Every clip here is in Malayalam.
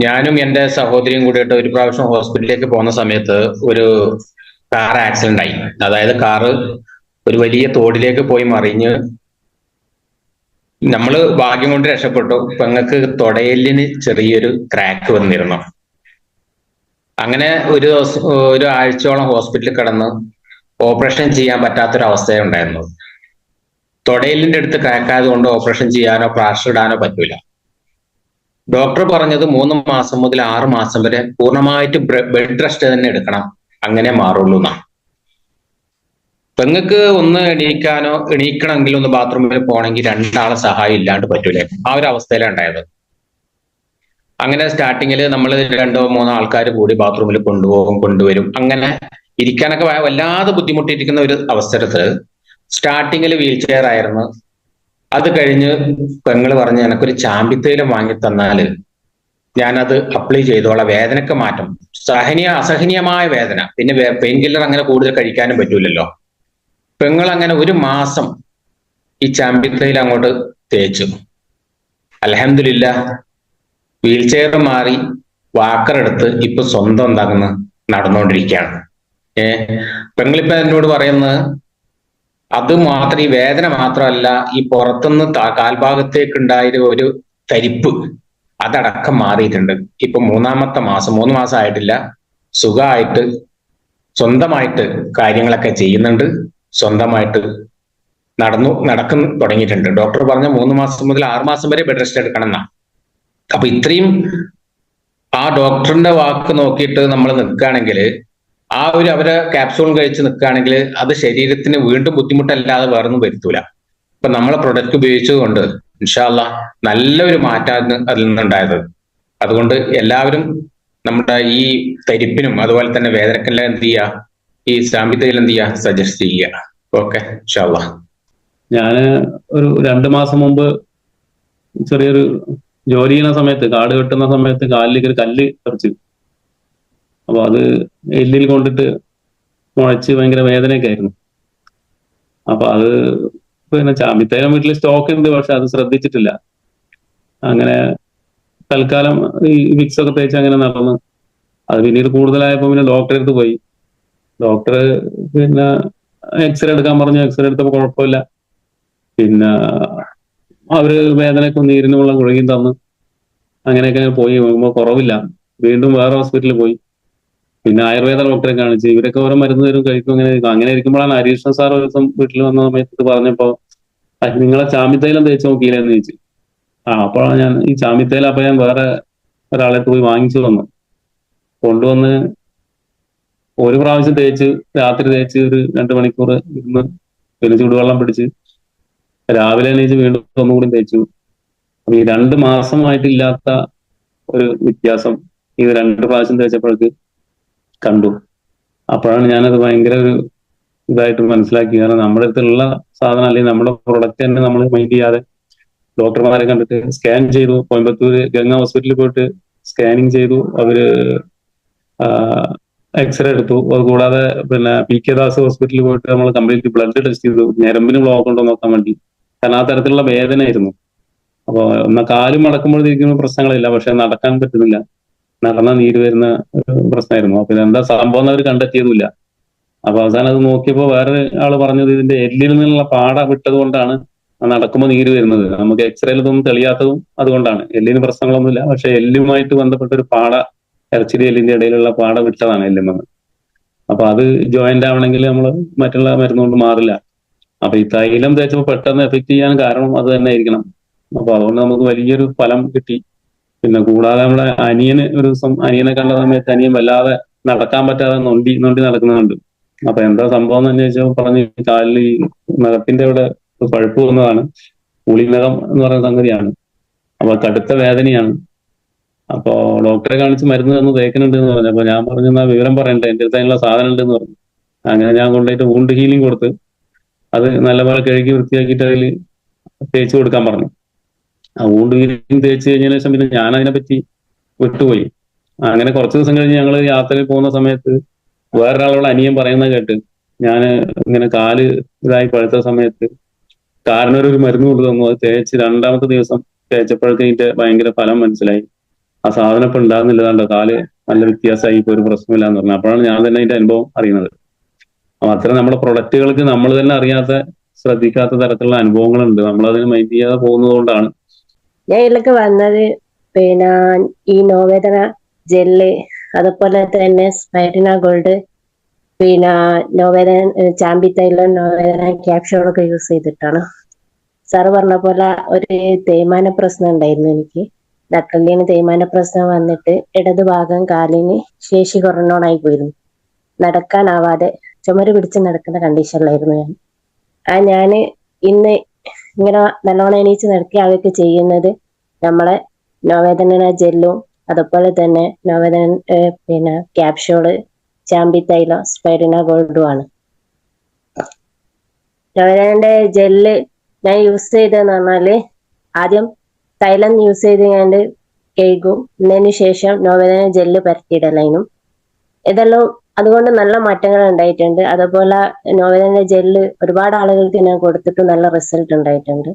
ഞാനും എൻ്റെ സഹോദരിയും കൂടിയിട്ട് ഒരു പ്രാവശ്യം ഹോസ്പിറ്റലിലേക്ക് പോകുന്ന സമയത്ത് ഒരു കാർ ആക്സിഡന്റ് ആയി. അതായത് കാറ് ഒരു വലിയ തോടിലേക്ക് പോയി മറിഞ്ഞ് നമ്മള് ഭാഗ്യം കൊണ്ട് രക്ഷപ്പെട്ടു. പെങ്ങൾക്ക് തുടയെല്ലിന് ചെറിയൊരു ക്രാക്ക് വന്നിരുന്നു. അങ്ങനെ ഒരു ദിവസം ഒരു ആഴ്ചയോളം ഹോസ്പിറ്റലിൽ കിടന്ന് ഓപ്പറേഷൻ ചെയ്യാൻ പറ്റാത്തൊരവസ്ഥയാണ് ഉണ്ടായിരുന്നത്. തുടയെല്ലിന്റെ അടുത്ത് ക്രാക്ക് ആയതുകൊണ്ട് ഓപ്പറേഷൻ ചെയ്യാനോ പ്ലാസ്റ്റർ ഇടാനോ പറ്റൂല. ഡോക്ടർ പറഞ്ഞത് 3 മാസം മുതൽ 6 മാസം വരെ പൂർണ്ണമായിട്ട് ബെഡ് റെസ്റ്റ് തന്നെ എടുക്കണം, അങ്ങനെ മാറുള്ളൂ എന്നാണ്. പെങ്ങൾക്ക് ഒന്ന് എണീക്കണമെങ്കിൽ ഒന്ന് ബാത്റൂമിൽ പോകണമെങ്കിൽ രണ്ടാളെ സഹായം ഇല്ലാണ്ട് പറ്റൂലേ, ആ ഒരു അവസ്ഥയിലാണ് ഉണ്ടായത്. അങ്ങനെ സ്റ്റാർട്ടിങ്ങിൽ നമ്മൾ 2 3 ആൾക്കാർ കൂടി ബാത്റൂമിൽ കൊണ്ടുപോകും, കൊണ്ടുവരും. അങ്ങനെ ഇരിക്കാനൊക്കെ വല്ലാതെ ബുദ്ധിമുട്ടിയിരിക്കുന്ന ഒരു അവസരത്തിൽ സ്റ്റാർട്ടിങ്ങിൽ വീൽ ചെയർ ആയിരുന്നു. അത് കഴിഞ്ഞ് പെങ്ങള് പറഞ്ഞ് എനക്കൊരു ചാമ്പിത്തൈലം വാങ്ങി തന്നാല് ഞാനത് അപ്ലൈ ചെയ്തോളാം, വേദനക്ക് മാറ്റം. അസഹനീയമായ വേദന, പിന്നെ പെയിൻ കില്ലർ അങ്ങനെ കൂടുതൽ കഴിക്കാനും പറ്റൂലല്ലോ. പെങ്ങൾ അങ്ങനെ 1 മാസം ഈ ചാമ്പിത്തൈലം അങ്ങോട്ട് തേച്ചു. അൽഹംദുലില്ലാഹ് വീൽ ചെയർ മാറി, വാക്കർ എടുത്ത് ഇപ്പൊ സ്വന്തം എന്താകുന്ന നടന്നുകൊണ്ടിരിക്കുകയാണ്. പെങ്ങളിപ്പോ എന്നോട് പറയുന്നത് അത് മാത്രം, ഈ വേദന മാത്രമല്ല, ഈ പുറത്തുനിന്ന് കാൽഭാഗത്തേക്ക് ഉണ്ടായ ഒരു തരിപ്പ് അതടക്കം മാറിയിട്ടുണ്ട്. ഇപ്പൊ 3 മാസം 3 മാസം ആയിട്ടില്ല, സുഖമായിട്ട് സ്വന്തമായിട്ട് കാര്യങ്ങളൊക്കെ ചെയ്യുന്നുണ്ട്, സ്വന്തമായിട്ട് നടക്കുന്നു തുടങ്ങിയിട്ടുണ്ട്. ഡോക്ടർ പറഞ്ഞ 3 മാസം മുതൽ 6 മാസം വരെ ബെഡ് റെസ്റ്റ് എടുക്കണം എന്നാ. അപ്പൊ ഇത്രയും ആ ഡോക്ടറിന്റെ വാക്ക് നോക്കിയിട്ട് നമ്മൾ നിൽക്കുകയാണെങ്കിൽ, ആ ഒരു അവരെ ക്യാപ്സൂളും കഴിച്ച് നിൽക്കുകയാണെങ്കിൽ അത് ശരീരത്തിന് വീണ്ടും ബുദ്ധിമുട്ടല്ലാതെ വേറൊന്നും വരുത്തൂല. ഇപ്പൊ നമ്മളെ പ്രൊഡക്റ്റ് ഉപയോഗിച്ചതുകൊണ്ട് ഇൻഷാ അല്ലാഹ് നല്ലൊരു മാറ്റാണ് അതിൽ നിന്നുണ്ടായത്. അതുകൊണ്ട് എല്ലാവരും നമ്മുടെ ഈ തരിപ്പിനും അതുപോലെ തന്നെ വേദനക്കെല്ലാം എന്ത് ചെയ്യുക, ഈ സാമ്പിത്തയിൽ എന്ത് ചെയ്യുക, സജസ്റ്റ് ചെയ്യുക. ഓക്കെ, ഇൻഷാ അല്ലാഹ്. ഞാന് ഒരു 2 മാസം മുമ്പ് ചെറിയൊരു ജോലി ചെയ്യുന്ന സമയത്ത്, കാട് വെട്ടുന്ന സമയത്ത് കാലിലേക്ക് ഒരു കല്ല് തെറിച്ചു. അപ്പൊ അത് എല്ലിൽ കൊണ്ടിട്ട് മുളച്ച് ഭയങ്കര വേദനയൊക്കെ ആയിരുന്നു. അപ്പൊ അത് പിന്നെ ചാമ്പിത്തൈലം വീട്ടിൽ സ്റ്റോക്ക് ഉണ്ട്, പക്ഷെ അത് ശ്രദ്ധിച്ചിട്ടില്ല. അങ്ങനെ തൽക്കാലം ഈ വിക്സ് ഒക്കെ തേച്ച് അങ്ങനെ നടന്ന്, അത് പിന്നീട് കൂടുതലായപ്പോ പിന്നെ ഡോക്ടറെ അടുത്ത് പോയി. ഡോക്ടർ പിന്നെ എക്സ്റേ എടുക്കാൻ പറഞ്ഞു. എക്സ്റേ എടുത്തപ്പോൾ കുഴപ്പമില്ല. പിന്നെ അവര് വേദനക്കും നീരിനുമുള്ള ഗുളികയും തന്നു. അങ്ങനെയൊക്കെ പോയി നോക്കുമ്പോൾ കുറവില്ല. വീണ്ടും വേറെ ഹോസ്പിറ്റലിൽ പോയി. പിന്നെ ആയുർവേദ ഡോക്ടറെ കാണിച്ച്. ഇവരൊക്കെ ഓരോ മരുന്ന് തരും, കഴിക്കും. അങ്ങനെ ഇരിക്കുമ്പോഴാണ് ഹരീഷ്ണ സാർ ഒരു ദിവസം വീട്ടിൽ വന്ന സമയത്ത് പറഞ്ഞപ്പോ, നിങ്ങളെ ചാമ്പിത്തൈലം തേച്ച് നോക്കിയില്ലെന്ന് ചോദിച്ചു. അപ്പോഴാണ് ഞാൻ ഈ ചാമ്പിത്തൈലം അപ്പൊ ഞാൻ വേറെ ഒരാളെ പോയി വാങ്ങിച്ചു വന്നു. കൊണ്ടുവന്ന് ഒരു പ്രാവശ്യം തേച്ച്, രാത്രി തേച്ച് ഒരു 2 മണിക്കൂർ ഇരുന്ന്, പിന്നെ ചൂടുവെള്ളം പിടിച്ച് രാവിലെ എണീച്ച് വീണ്ടും ഒന്നുകൂടി തേച്ചു. അപ്പൊ ഈ 2 മാസമായിട്ടില്ലാത്ത ഒരു വ്യത്യാസം ഈ 2 പ്രാവശ്യം തേച്ചപ്പോഴേക്ക് കണ്ടു. അപ്പോഴാണ് ഞാനത് ഭയങ്കര ഒരു ഇതായിട്ട് മനസ്സിലാക്കി. കാരണം നമ്മുടെ അടുത്തുള്ള സാധനം, അല്ലെങ്കിൽ നമ്മുടെ പ്രൊഡക്റ്റ് തന്നെ നമ്മൾ മൈൻഡ് ചെയ്യാതെ ഡോക്ടർമാരെ കണ്ടിട്ട് സ്കാൻ ചെയ്തു. കോയമ്പത്തൂര് ഗംഗ ഹോസ്പിറ്റലിൽ പോയിട്ട് സ്കാനിങ് ചെയ്തു. അവര് എക്സ്റേ എടുത്തു. അതുകൂടാതെ പിന്നെ പി കെ ദാസ് ഹോസ്പിറ്റലിൽ പോയിട്ട് നമ്മൾ കംപ്ലീറ്റ് ബ്ലഡ് ടെസ്റ്റ് ചെയ്തു, ഞരമ്പിന് ബ്ലോക്ക് ഉണ്ടോ നോക്കാൻ വേണ്ടി. കാരണം ആ തരത്തിലുള്ള വേദനയായിരുന്നു. അപ്പൊ എന്നാ കാലും മടക്കുമ്പോഴത്തേക്കും പ്രശ്നങ്ങളില്ല, പക്ഷെ നടക്കാൻ പറ്റുന്നില്ല. നടന്ന നീര് വരുന്ന ഒരു പ്രശ്നമായിരുന്നു. അപ്പൊ ഇതെന്താ സംഭവം എന്ന് അവർ കണ്ടെത്തിയതുമില്ല. അപ്പൊ അവസാനം അത് നോക്കിയപ്പോ വേറെ ആള് പറഞ്ഞത് ഇതിന്റെ എല്ലിൽ നിന്നുള്ള പാട വിട്ടത് കൊണ്ടാണ് നടക്കുമ്പോൾ നീര് വരുന്നത്. നമുക്ക് എക്സ്റേയിൽ ഇതൊന്നും തെളിയാത്തതും അതുകൊണ്ടാണ്. എല്ലിന് പ്രശ്നങ്ങളൊന്നുമില്ല, പക്ഷെ എല്ലുമായിട്ട് ബന്ധപ്പെട്ട ഒരു പാട, ഇറച്ചിരി എല്ലിന്റെ ഇടയിലുള്ള പാട വിട്ടതാണ് എല്ലുമെന്ന്. അപ്പൊ അത് ജോയിന്റ് ആവണമെങ്കിൽ നമ്മൾ മറ്റുള്ള മരുന്ന് കൊണ്ട് മാറില്ല. അപ്പൊ ഈ തൈലം തേച്ചപ്പോൾ പെട്ടെന്ന് എഫക്ട് ചെയ്യാൻ കാരണം അത് തന്നെ ആയിരിക്കണം. അപ്പൊ അതുകൊണ്ട് നമുക്ക് വലിയൊരു ഫലം കിട്ടി. പിന്നെ കൂടാതെ നമ്മുടെ അനിയന് ഒരു ദിവസം, അനിയനെ കണ്ട സമയത്ത് അനിയൻ വല്ലാതെ നടക്കാൻ പറ്റാതെ നൊണ്ടി നടക്കുന്നുണ്ട്. അപ്പൊ എന്താ സംഭവം എന്ന് ചോദിച്ചാൽ പറഞ്ഞ്, കാലിൽ ഈ നഖത്തിന്റെ അവിടെ പഴുപ്പ് വന്നതാണ്. പുളിനകം എന്ന് പറയുന്ന സംഗതിയാണ്. അപ്പൊ കടുത്ത വേദനയാണ്. അപ്പോ ഡോക്ടറെ കാണിച്ച് മരുന്ന് തന്നു, തേക്കുന്നുണ്ട് എന്ന് പറഞ്ഞു. അപ്പൊ ഞാൻ പറഞ്ഞു, എന്നാ വിവരം പറയണ്ടേ, എന്റെ അടുത്ത് അതിനുള്ള സാധനം ഉണ്ടെന്ന് പറഞ്ഞു. അങ്ങനെ ഞാൻ കൊണ്ടുപോയിട്ട് വൂണ്ട് ഹീലിംഗ് കൊടുത്ത് അത് നല്ലപോലെ കഴുകി വൃത്തിയാക്കിയിട്ട് അതിൽ തേച്ച് കൊടുക്കാൻ പറഞ്ഞു. ആ വൂണ്ട് ഹീലിംഗ് തേച്ച് കഴിഞ്ഞതിന് ശേഷം പിന്നെ ഞാൻ അതിനെപ്പറ്റി വിട്ടുപോയി. അങ്ങനെ കുറച്ച് ദിവസം കഴിഞ്ഞ് ഞങ്ങൾ യാത്രയിൽ പോകുന്ന സമയത്ത് വേറൊരാളോട് അനിയൻ പറയുന്നത് കേട്ട്, ഞാൻ ഇങ്ങനെ കാല് ഇതായി പഴുത്ത സമയത്ത് കാരണവർ ഒരു മരുന്ന് കൊണ്ട് തന്നു. അത് തേച്ച് 2-മത്തെ ദിവസം തേച്ചപ്പോഴത്തേക്ക് ഭയങ്കര ഫലം മനസ്സിലായി. ആ സാധനം ഇപ്പൊ ഉണ്ടാകുന്നില്ലതാണ്ടോ, കാല് നല്ല വ്യത്യാസമായി, ഇപ്പൊ ഒരു പ്രശ്നമില്ല എന്ന് പറഞ്ഞു. അപ്പോഴാണ് ഞാൻ തന്നെ അതിന്റെ അനുഭവം അറിയുന്നത്. അപ്പൊ അത്തരം നമ്മുടെ പ്രൊഡക്റ്റുകൾക്ക് നമ്മൾ തന്നെ അറിയാത്ത, ശ്രദ്ധിക്കാത്ത തരത്തിലുള്ള അനുഭവങ്ങളുണ്ട്. നമ്മൾ അതിന് മൈൻഡ് ചെയ്യാതെ പോകുന്നത് കൊണ്ടാണ്. ഞാൻ ഇതിലൊക്കെ വന്നത് പിന്നെ ഈ നോവേദന ജെല്ല്, അതുപോലെ തന്നെ സ്പൈരിന ഗോൾഡ്, പിന്നെ നോവേദന ചാമ്പിത്തൈലം, നോവേദന ക്യാപ്സ്യൂളൊക്കെ യൂസ് ചെയ്തിട്ടാണ്. സാറ് പറഞ്ഞ പോലെ ഒരു തേയ്മാന പ്രശ്നം ഉണ്ടായിരുന്നു എനിക്ക്. നട്ടെല്ലിന് തേയ്മാന പ്രശ്നം വന്നിട്ട് ഇടത് ഭാഗം കാലിന് ശേഷി കുറഞ്ഞോണായി പോയിരുന്നു. നടക്കാനാവാതെ ചുമര് പിടിച്ച് നടക്കുന്ന കണ്ടീഷനിലായിരുന്നു ഞാൻ. ഞാന് ഇന്ന് ഇങ്ങനെ നല്ലോണം എണീച്ച് നടക്കുക അതൊക്കെ ചെയ്യുന്നത് നമ്മളെ നോവേദന ജെല്ലും, അതുപോലെ തന്നെ നോവേദന പിന്നെ ക്യാപ്സ്യൂള്, ചാമ്പിത്തൈലം, സ്പൈരിന ഗോൾഡും ആണ്. നോവേദനന്റെ ജെല്ല് ഞാൻ യൂസ് ചെയ്തതെന്ന് പറഞ്ഞാല് ആദ്യം തൈലം യൂസ് ചെയ്ത് കഴുകും, എന്നതിന് ശേഷം നോവേദന ജെല്ല് പരത്തിയിടലതിനും. ഇതെല്ലാം അതുകൊണ്ട് നല്ല മാറ്റങ്ങൾ ഉണ്ടായിട്ടുണ്ട്. അതുപോലെ നോവേദന ജെല്ല് ഒരുപാട് ആളുകൾക്ക് ഞാൻ കൊടുത്തിട്ട് നല്ല റിസൾട്ട് ഉണ്ടായിട്ടുണ്ട്.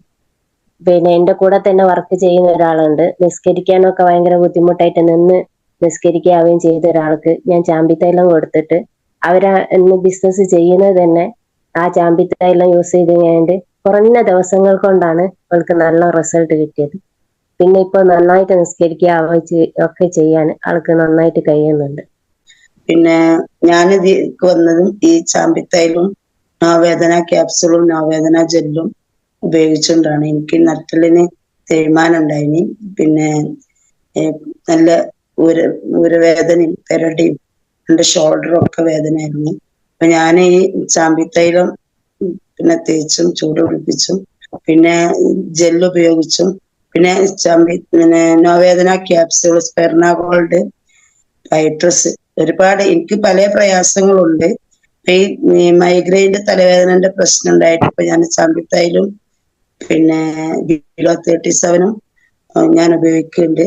പിന്നെ എന്റെ കൂടെ തന്നെ വർക്ക് ചെയ്യുന്ന ഒരാളുണ്ട്, നിസ്കരിക്കാനൊക്കെ ഭയങ്കര ബുദ്ധിമുട്ടായിട്ട് നിന്ന് നിസ്കരിക്കാവുകയും ചെയ്ത ഒരാൾക്ക് ഞാൻ ചാമ്പിത്തൈലം കൊടുത്തിട്ട് അവരാ ഇന്ന് ബിസിനസ് ചെയ്യുന്നത് തന്നെ ആ ചാമ്പിത്തൈലം യൂസ് ചെയ്ത് കഴിഞ്ഞിട്ട് കുറഞ്ഞ ദിവസങ്ങൾ കൊണ്ടാണ് അവൾക്ക് നല്ല റിസൾട്ട് കിട്ടിയത്. പിന്നെ ഇപ്പൊ നന്നായിട്ട് നിസ്കരിക്കുക ഒക്കെ ചെയ്യാൻ ആൾക്ക് നന്നായിട്ട് കഴിയുന്നുണ്ട്. പിന്നെ ഞാനിത് വന്നതും ഈ ചാമ്പിത്തൈലും നോവേദന ക്യാപ്സുളും നോവേദന ജെല്ലും ഉപയോഗിച്ചുകൊണ്ടാണ്. എനിക്ക് നട്ടലിന് തേയ്മാനം ഉണ്ടായിനി, പിന്നെ നല്ല ഊരവേദനയും പെരടിയും എൻ്റെ ഷോൾഡറും ഒക്കെ വേദനയായിരുന്നു. അപ്പൊ ഞാൻ ഈ ചാമ്പിത്തൈലം പിന്നെ തേച്ചും ചൂട് പിടിപ്പിച്ചും പിന്നെ ജെല്ല് ഉപയോഗിച്ചും പിന്നെ നോവേദന ക്യാപ്സ്യൂൾ, സ്പെർണ ഗോൾഡ്, വൈട്രസ്, ഒരുപാട് എനിക്ക് പല പ്രയാസങ്ങളുണ്ട്. ഈ മൈഗ്രെയിന്റെ തലവേദനന്റെ പ്രശ്നം ഉണ്ടായിട്ട് ഇപ്പൊ ഞാൻ ചാമ്പിത്തൈലും പിന്നെ ബിലോ 37 ഞാൻ ഉപയോഗിക്കുന്നുണ്ട്.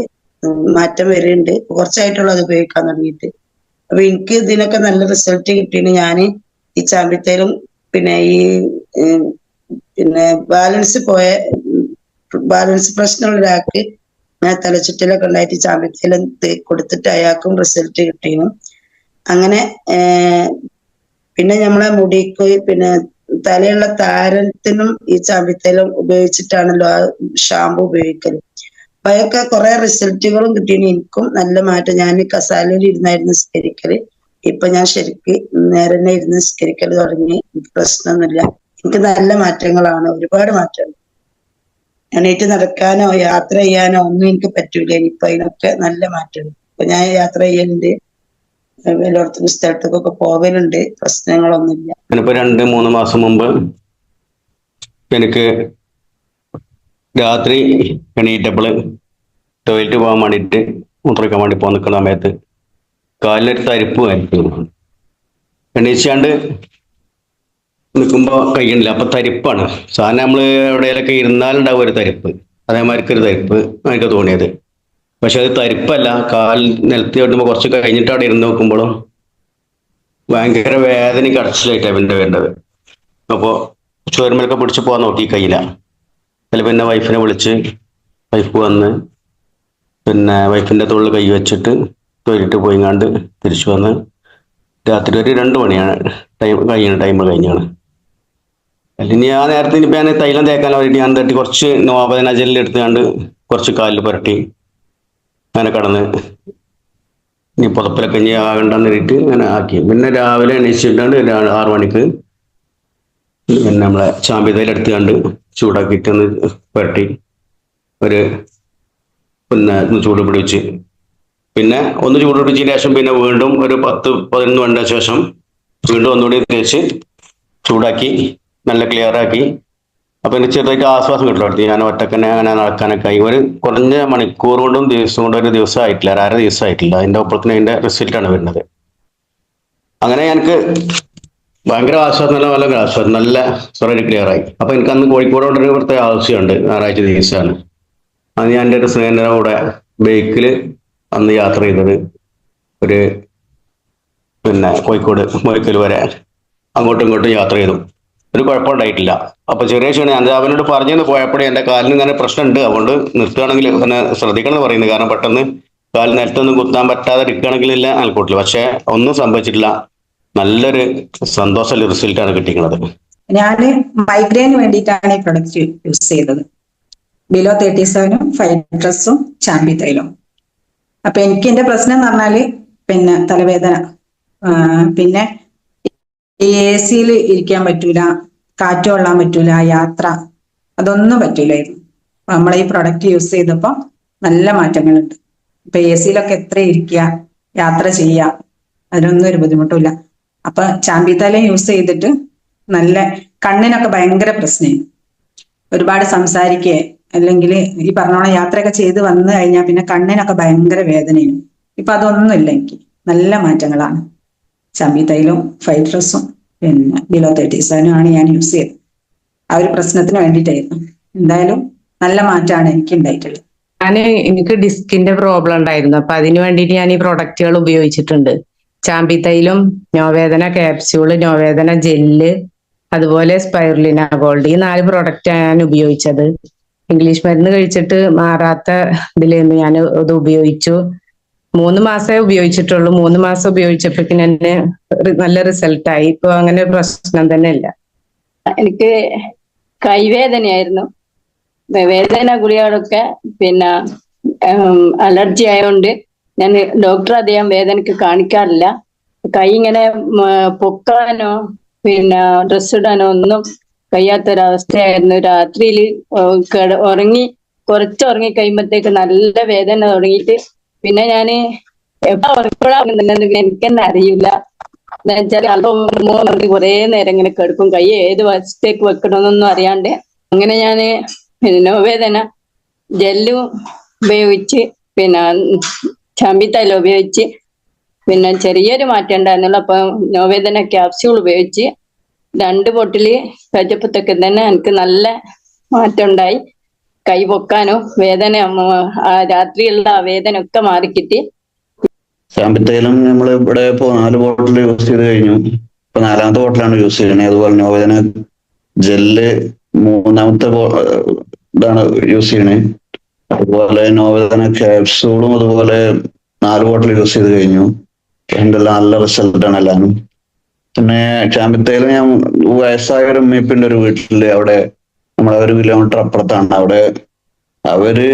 മാറ്റം വരുന്നുണ്ട്, കുറച്ചായിട്ടുള്ള അത് ഉപയോഗിക്കാൻ തുടങ്ങിയിട്ട്. അപ്പൊ എനിക്ക് ഇതിനൊക്കെ നല്ല റിസൾട്ട് കിട്ടിയിട്ട് ഞാൻ ഈ ചാമ്പിത്തൈലും പിന്നെ ഈ പിന്നെ ബാലൻസ് പ്രശ്നമുള്ള ഒരാൾക്ക് ഞാൻ തലച്ചുറ്റലൊക്കെ ഉണ്ടായിട്ട് ചാമ്പിത്തൈലം കൊടുത്തിട്ട് അയാൾക്കും റിസൾട്ട് കിട്ടിയിരുന്നു. അങ്ങനെ പിന്നെ നമ്മളെ മുടിക്ക് പിന്നെ തലയുള്ള താരത്തിനും ഈ ചാമ്പിത്തൈലം ഉപയോഗിച്ചിട്ടാണല്ലോ ആ ഷാമ്പു ഉപയോഗിക്കല്. അപ്പൊ അതൊക്കെ കുറെ റിസൾട്ടുകളും കിട്ടിയിരുന്നു. എനിക്കും നല്ല മാറ്റം. ഞാൻ കസാലയിൽ ഇരുന്നായിരുന്നു നിസ്കരിക്കല്, ഇപ്പൊ ഞാൻ ശരിക്ക് നേരെ തന്നെ ഇരുന്ന് നിസ്കരിക്കല് തുടങ്ങി. എനിക്ക് പ്രശ്നമൊന്നുമില്ല, എനിക്ക് നല്ല മാറ്റങ്ങളാണ്, ഒരുപാട് മാറ്റങ്ങൾ. എണീറ്റ് നടക്കാനോ യാത്ര ചെയ്യാനോ ഒന്നും എനിക്ക് പറ്റൂല. ഇനിയിപ്പൊ അതിനൊക്കെ നല്ല മാറ്റമുണ്ട്. ഇപ്പൊ ഞാൻ യാത്ര ചെയ്യലുണ്ട്, എല്ലായിടത്തും സ്ഥലത്തേക്കൊക്കെ പോവലുണ്ട്, പ്രശ്നങ്ങളൊന്നുമില്ല. ഞാനിപ്പോ 2-3 മാസം മുമ്പ് എനിക്ക് രാത്രി എണീറ്റപ്പോൾ ടോയ്ലറ്റ് പോകാൻ വേണ്ടിയിട്ട് മൂത്രമൊഴിക്കാൻ വേണ്ടി പോകാൻ നിൽക്കുന്ന സമയത്ത് കാലിലൊരു തരിപ്പ് ആയിരിക്കും. എണീച്ചാണ്ട് നിൽക്കുമ്പോൾ കഴിയണില്ല, അപ്പൊ തരിപ്പാണ് സാധനം. നമ്മൾ എവിടെയൊക്കെ ഇരുന്നാലുണ്ടാവും ഒരു തരിപ്പ്, അതേമാതിരിക്ക് ഒരു തരിപ്പ് എനിക്ക് തോന്നിയത്. പക്ഷെ അത് തരിപ്പല്ല, കാൽ നിലത്തി വെട്ടുമ്പോൾ കുറച്ച് കഴിഞ്ഞിട്ട് അവിടെ ഇരുന്ന് നോക്കുമ്പോഴും ഭയങ്കര വേദന കടച്ചിലായിട്ടാണ് പിന്നെ വേണ്ടത്. അപ്പോൾ ചുവരുമലൊക്കെ പിടിച്ച് പോകാൻ നോക്കി കഴിയില്ല. അതിൽ പിന്നെ വൈഫിനെ വിളിച്ച് വൈഫ് വന്ന് പിന്നെ വൈഫിൻ്റെ തോളിൽ കൈ വെച്ചിട്ട് ടോയ്ലറ്റ് പോയിങ്ങാണ്ട് തിരിച്ചു വന്ന് രാത്രി ഒരു 2 മണിയാണ് ടൈം കഴിഞ്ഞാണ്. അല്ലെങ്കിൽ ആ നേരത്തെ ഇനിയിപ്പോൾ ഞാൻ തൈലം തേക്കാൻ വേണ്ടിയിട്ട് ഞാൻ തട്ടി കുറച്ച് നോവേദന ജെല്ല് എടുത്തുകൊണ്ട് കുറച്ച് കാലിൽ പുരട്ടി അങ്ങനെ കടന്ന് ഇനി പുതപ്പിലൊക്കെ ഇനി ആകണ്ടെന്ന് കരുതിയിട്ട് അങ്ങനെ ആക്കി. പിന്നെ രാവിലെ എണീച്ചിട്ടാണ്ട് 6 മണിക്ക് പിന്നെ നമ്മളെ ചാമ്പിത്തൈലം എടുത്തുകൊണ്ട് ചൂടാക്കിയിട്ട് ഒന്ന് പുരട്ടി ഒരു പിന്നെ ചൂട് പിടിച്ച് പിന്നെ ഒന്ന് ചൂട് പിടിച്ചതിന് ശേഷം പിന്നെ വീണ്ടും ഒരു 10-11 മണിന്റെ ശേഷം വീണ്ടും ഒന്നുകൂടി തേച്ച് ചൂടാക്കി നല്ല ക്ലിയർ ആക്കി. അപ്പൊ എനിക്ക് ചെറുതായിട്ട് ആശ്വാസം കിട്ടും. ഞാൻ ഒറ്റക്കന്നെ അങ്ങനെ നടക്കാനൊക്കെ ആയി. ഒരു കുറഞ്ഞ മണിക്കൂർ കൊണ്ടും ദിവസം കൊണ്ടും ഒരു ദിവസം ആയിട്ടില്ല, 1/2 ദിവസം ആയിട്ടില്ല. അതിന്റെ ഒപ്പത്തിന് അതിന്റെ റിസൾട്ടാണ് വരുന്നത്. അങ്ങനെ എനിക്ക് ഭയങ്കര ആശ്വാസം, നല്ല ആശ്വാസം, നല്ല സ്വരം ക്ലിയർ ആയി. അപ്പൊ എനിക്ക് അന്ന് കോഴിക്കോട് ഒരു പ്രത്യേക ആവശ്യമുണ്ട്, ഞായറാഴ്ച ദിവസമാണ്. അന്ന് ഞാൻ എൻ്റെ ഒരു സ്നേഹിതരുടെ കൂടെ ബൈക്കിൽ അന്ന് യാത്ര ചെയ്തത് ഒരു പിന്നെ കോഴിക്കോട് മുഴക്കൽ വരെ അങ്ങോട്ടും ഇങ്ങോട്ടും യാത്ര ചെയ്തു. ഒരു കുഴപ്പമുണ്ടായിട്ടില്ല. അപ്പൊ ചെറിയ ക്ഷീണം ഞാൻ അവനോട് പറഞ്ഞെന്ന് പോയപ്പോഴേ എൻ്റെ കാലിന് ഇങ്ങനെ പ്രശ്നമുണ്ട്, അതുകൊണ്ട് നിർത്തുകയാണെങ്കിൽ പിന്നെ ശ്രദ്ധിക്കണം എന്ന് പറയുന്നത്. കാരണം പെട്ടെന്ന് കാല് നിലത്തൊന്നും കുത്താൻ പറ്റാതെ ഇരിക്കുകയാണെങ്കിലില്ല അയൽക്കൂട്ടില്ല. പക്ഷെ ഒന്നും സംഭവിച്ചിട്ടില്ല. നല്ലൊരു സന്തോഷമുള്ള റിസൾട്ടാണ് കിട്ടിക്കുന്നത്. ഞാൻ മൈഗ്രെയിന് വേണ്ടിയിട്ടാണ് ഈ പ്രൊഡക്റ്റ് യൂസ് ചെയ്തത്. ബിലോ 37 ഫൈബ്രസും ചാമ്പി തൈലവും. അപ്പൊ എനിക്ക് എന്റെ പ്രശ്നം എന്ന് പറഞ്ഞാല് പിന്നെ തലവേദന, പിന്നെ ഈ AC-യിൽ ഇരിക്കാൻ പറ്റൂല, കാറ്റ് കൊള്ളാൻ പറ്റൂല, യാത്ര അതൊന്നും പറ്റൂലായിരുന്നു. നമ്മളെ ഈ പ്രൊഡക്റ്റ് യൂസ് ചെയ്തപ്പോൾ നല്ല മാറ്റങ്ങളുണ്ട്. ഇപ്പൊ AC-യിലൊക്കെ എത്ര ഇരിക്കുക, യാത്ര ചെയ്യുക, അതിനൊന്നും ഒരു ബുദ്ധിമുട്ടില്ല. അപ്പൊ ചാമ്പിത്തല യൂസ് ചെയ്തിട്ട് നല്ല കണ്ണിനൊക്കെ ഭയങ്കര പ്രശ്നമായി. ഒരുപാട് സംസാരിക്കേ അല്ലെങ്കിൽ ഈ പറഞ്ഞോണം യാത്രയൊക്കെ ചെയ്ത് വന്നു കഴിഞ്ഞാൽ പിന്നെ കണ്ണിനൊക്കെ ഭയങ്കര വേദനയും. ഇപ്പൊ അതൊന്നുമില്ല, എനിക്ക് നല്ല മാറ്റങ്ങളാണ്. ചമ്പി തൈലും ഫൈബ്രസും പിന്നെ ബിലോ 37 ആണ് ഞാൻ യൂസ് ചെയ്തത്. ആ ഒരു പ്രശ്നത്തിന് വേണ്ടിയിട്ടായിരുന്നു. എന്തായാലും നല്ല മാറ്റമാണ് എനിക്ക് ഉണ്ടായിട്ടുള്ളത്. എനിക്ക് ഡിസ്കിന്റെ പ്രോബ്ലം ഉണ്ടായിരുന്നു. അപ്പൊ അതിന് വേണ്ടിയിട്ട് ഞാൻ ഈ പ്രൊഡക്റ്റുകൾ ഉപയോഗിച്ചിട്ടുണ്ട്. ചാമ്പി തൈലും, നോവേദന ക്യാപ്സ്യൂള്, നോവേദന ജെല്ല്, അതുപോലെ സ്പൈറുലിന ഗോൾഡ്, ഈ 4 പ്രൊഡക്റ്റാണ് ഞാൻ ഉപയോഗിച്ചത്. ഇംഗ്ലീഷ് മരുന്ന് കഴിച്ചിട്ട് മാറാത്ത ഇതിലേന്ന് ഞാൻ ഇത് ഉപയോഗിച്ചു. 3 മാസമേ ഉപയോഗിച്ചിട്ടുള്ളൂ. 3 മാസം ഉപയോഗിച്ചപ്പോഴേക്കും തന്നെ നല്ല റിസൾട്ടായി. ഇപ്പൊ അങ്ങനെ പ്രശ്നം തന്നെ ഇല്ല. എനിക്ക് കൈവേദനയായിരുന്നു. വേദന ഗുളികളൊക്കെ പിന്നെ അലർജി ആയതുകൊണ്ട് ഞാൻ ഡോക്ടറെ അധികം വേദനക്ക് കാണിക്കാറില്ല. കൈ ഇങ്ങനെ പൊക്കാനോ പിന്നെ ഡ്രസ് ഇടാനോ ഒന്നും കഴിയാത്തൊരവസ്ഥയായിരുന്നു. രാത്രിയിൽ കുറച്ചുറങ്ങി കഴിയുമ്പോഴത്തേക്ക് നല്ല വേദന തുടങ്ങിയിട്ട് പിന്നെ ഞാന് എപ്പോഴാണെന്നുണ്ടെന്ന് എനിക്ക് തന്നെ അറിയില്ല. എന്ന് വെച്ചാൽ അല്പം കുറേ നേരം ഇങ്ങനെ കിടക്കും, കൈ ഏത് വശത്തേക്ക് വെക്കണമെന്നൊന്നും അറിയാണ്ട്. അങ്ങനെ ഞാന് നോവേദന ജെല്ലും ഉപയോഗിച്ച് പിന്നെ ചാമ്പിത്തൈല ഉപയോഗിച്ച് പിന്നെ ചെറിയൊരു മാറ്റം ഉണ്ടായിരുന്നുള്ളൂ. അപ്പൊ നോവേദന ക്യാപ്സ്യൂൾ ഉപയോഗിച്ച് 2 ബോട്ടില് കഴിച്ചപ്പോഴത്തേക്ക് തന്നെ എനിക്ക് നല്ല മാറ്റം ഉണ്ടായി. കൈ പൊക്കാനോ വേദന രാത്രിയുള്ള ആ വേദന ഒക്കെ മാറിക്കിട്ടി. ചാമ്പിത്തൈലം നമ്മൾ ഇവിടെ ഇപ്പോൾ 4 ബോട്ടിൽ യൂസ് ചെയ്ത് കഴിഞ്ഞു. ഇപ്പൊ 4ാമത്തെ ബോട്ടിലാണ് യൂസ് ചെയ്യുന്നത്. അതുപോലെ നോവേദന ജെല്ല് 3ാമത്തെ ഇതാണ് യൂസ് ചെയ്യണേ. അതുപോലെ നോവേദന ക്യാപ്സൂളും അതുപോലെ 4 ബോട്ടിൽ യൂസ് ചെയ്ത് കഴിഞ്ഞു. നല്ല റിസൾട്ടാണ് എല്ലാവരും. പിന്നെ ചാമ്പിത്തൈലം ഞാൻ വയസ്സായ ഒരു ഉമ്മയപ്പിന്റെ ഒരു വീട്ടില്, അവിടെ നമ്മളെ 1 കിലോമീറ്റർ അപ്പുറത്താണ്. അവിടെ അവര്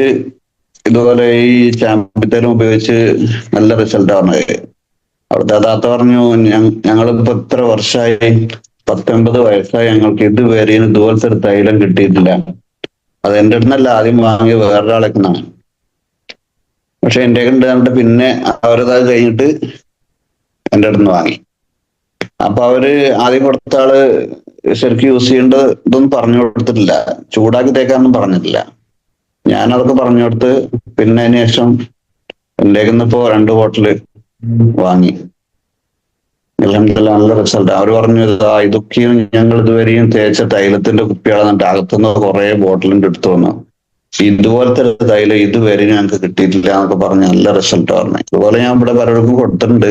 ഇതുപോലെ ഈ ചാമ്പിത്തൈലം ഉപയോഗിച്ച് നല്ല റിസൾട്ടാണ്. അവിടുത്തെ താത്ത പറഞ്ഞു, ഞങ്ങളിപ്പോ ഇത്ര വർഷമായി, 19 വയസ്സായി, ഞങ്ങൾക്ക് ഇതുവരെയും ഇതുപോലത്തെ ഒരു തൈലം കിട്ടിയിട്ടില്ല. അത് എന്റെ അടുത്തല്ല ആദ്യം വാങ്ങിയ വേറൊരാളൊക്കെ നിന്നാണ്. പക്ഷെ എന്റെ കണ്ടിട്ട് പിന്നെ അവരത് കഴിഞ്ഞിട്ട് എന്റെ അടുത്ത് നിന്ന് വാങ്ങി. അപ്പൊ അവര് ആദ്യം കൊടുത്ത ആള് ശരിക്കും യൂസ് ചെയ്യേണ്ടത് ഇതൊന്നും പറഞ്ഞു കൊടുത്തിട്ടില്ല, ചൂടാക്കി തേക്കാനൊന്നും പറഞ്ഞിട്ടില്ല. ഞാനതൊക്കെ പറഞ്ഞു കൊടുത്ത് പിന്നെ അതിന് ശേഷം എന്റെ ഇപ്പോ 2 ബോട്ടില് വാങ്ങി. നല്ല റിസൾട്ട്. അവർ പറഞ്ഞു, ഇതൊക്കെയും ഞങ്ങൾ ഇതുവരെയും തേച്ച തൈലത്തിന്റെ കുപ്പികളെന്നിട്ട് അകത്തുനിന്ന് കുറെ ബോട്ടിലിന്റെ എടുത്തു വന്നു. ഇതുപോലത്തെ തൈലം ഇതുവരെ ഞങ്ങൾക്ക് കിട്ടിയിട്ടില്ല എന്നൊക്കെ പറഞ്ഞ് നല്ല റിസൾട്ട് പറഞ്ഞു. അതുപോലെ ഞാൻ ഇവിടെ പലർക്കും കൊടുത്തിട്ടുണ്ട്.